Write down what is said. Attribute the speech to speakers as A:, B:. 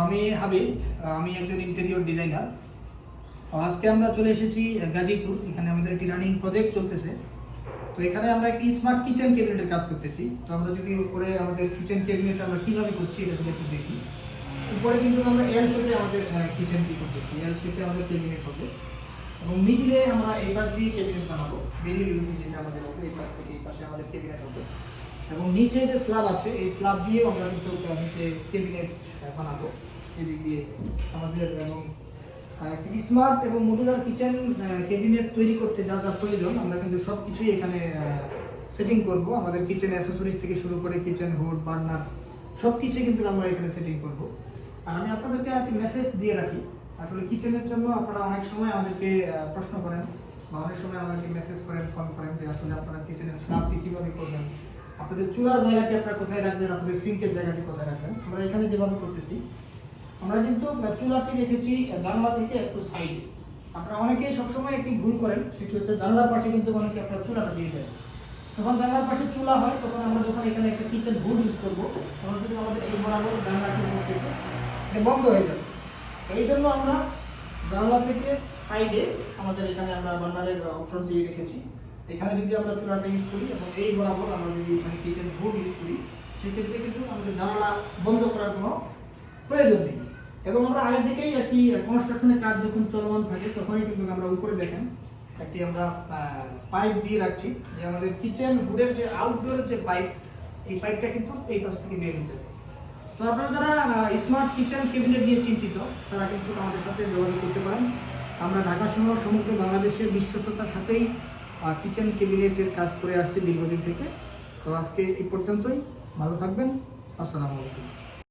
A: আমি হাবিব, আমি একজন ইন্টেরিয়র ডিজাইনার। আজকে আমরা চলে এসেছি গাজীপুর। এখানে আমাদের একটি রানিং প্রজেক্ট চলতেছে। তো এখানে আমরা একটি স্মার্ট কিচেন ক্যাবিনেটের কাজ করতেছি। তো আমরা যদি উপরে আমাদের কিচেন ক্যাবিনেট আমরা কিভাবে করছি এটা যদি একটু দেখি। উপরে কিন্তু আমরা এল শেপে আমাদের কিচেনটি করতেছি, এল শেপে আমাদের ক্যাবিনেট হবে এবং মিডিলে আমরা এই পাশ দিয়ে ক্যাবিনেট বানাবো। মিডিল যেটা আমাদের হবে এই পাশ থেকে এই পাশে আমাদের ক্যাবিনেট হবে এবং নিচে যে স্ল্যাব আছে এই স্ল্যাব দিয়ে আমরা কিন্তু নিচে ক্যাবিনেট বানাবো এদিক দিয়ে আমাদের। এবং একটি স্মার্ট এবং মডুলার কিচেন ক্যাবিনেট তৈরি করতে যা যা প্রয়োজন আমরা কিন্তু সব কিছুই এখানে সেটিং করব। আমাদের কিচেন অ্যাসেসরিজ থেকে শুরু করে কিচেন হুড, বার্নার সব কিছুই কিন্তু আমরা এখানে সেটিং করব। আর আমি আপনাদেরকে একটি মেসেজ দিয়ে রাখি, আসলে কিচেনের জন্য আপনারা অনেক সময় আমাদেরকে প্রশ্ন করেন বা অনেক সময় আমাদেরকে মেসেজ করেন, ফোন করেন যে আসলে আপনারা কিচেনের স্ল্যাবটি কীভাবে করবেন, আপনাদের চুলার জায়গাটি আপনারা কোথায় রাখবেন, আপনাদের সিঙ্কের জায়গাটি কোথায় রাখবেন। আমরা এখানে যেভাবে করতেছি, আমরা কিন্তু চুলাটি রেখেছি জানলা থেকে একটু সাইডে। আপনারা অনেকেই সবসময় একটি ভুল করেন, সেটি হচ্ছে জানলার পাশে কিন্তু অনেকে আপনারা চুলাটা দিয়ে দেন। যখন জানলার পাশে চুলা হয় তখন আমরা যখন এখানে একটা কিচেন হুড ইউজ করবো তখন কিন্তু আমাদের এই বরাবর জানলাটির মধ্যে এটা বন্ধ হয়ে যাবে। এই জন্য আমরা জানলা থেকে সাইডে আমাদের এখানে আমরা বার্নারের অপশন দিয়ে রেখেছি। এখানে যদি আমরা চুলাটা ইউজ করি এবং এই বরাবর আমরা যদি এখানে কিচেন হুড ইউজ করি সেক্ষেত্রে কিন্তু আমাদের জানলা বন্ধ করার কোনো প্রয়োজন নেই। এবং আমরা আগে থেকেই একটি কনস্ট্রাকশনের কাজ যখন চলমান থাকে তখনই কিন্তু আমরা উপরে দেখেন একটি আমরা পাইপ দিয়ে রাখছি, যে আমাদের কিচেন হুডের যে আউটডোর যে পাইপ, এই পাইপটা কিন্তু এই পাশ থেকে বের হয়ে যাবে। তো আপনারা যারা স্মার্ট কিচেন ক্যাবিনেট নিয়ে চিন্তিত তারা কিন্তু আমাদের সাথে যোগাযোগ করতে পারেন। আমরা ঢাকা সহ সমগ্র বাংলাদেশে বিশ্বস্ততার সাথেই কিচেন ক্যাবিনেটের কাজ করে আসছি দীর্ঘদিন থেকে। তো আজকে এই পর্যন্তই, ভালো থাকবেন, আসসালামু আলাইকুম।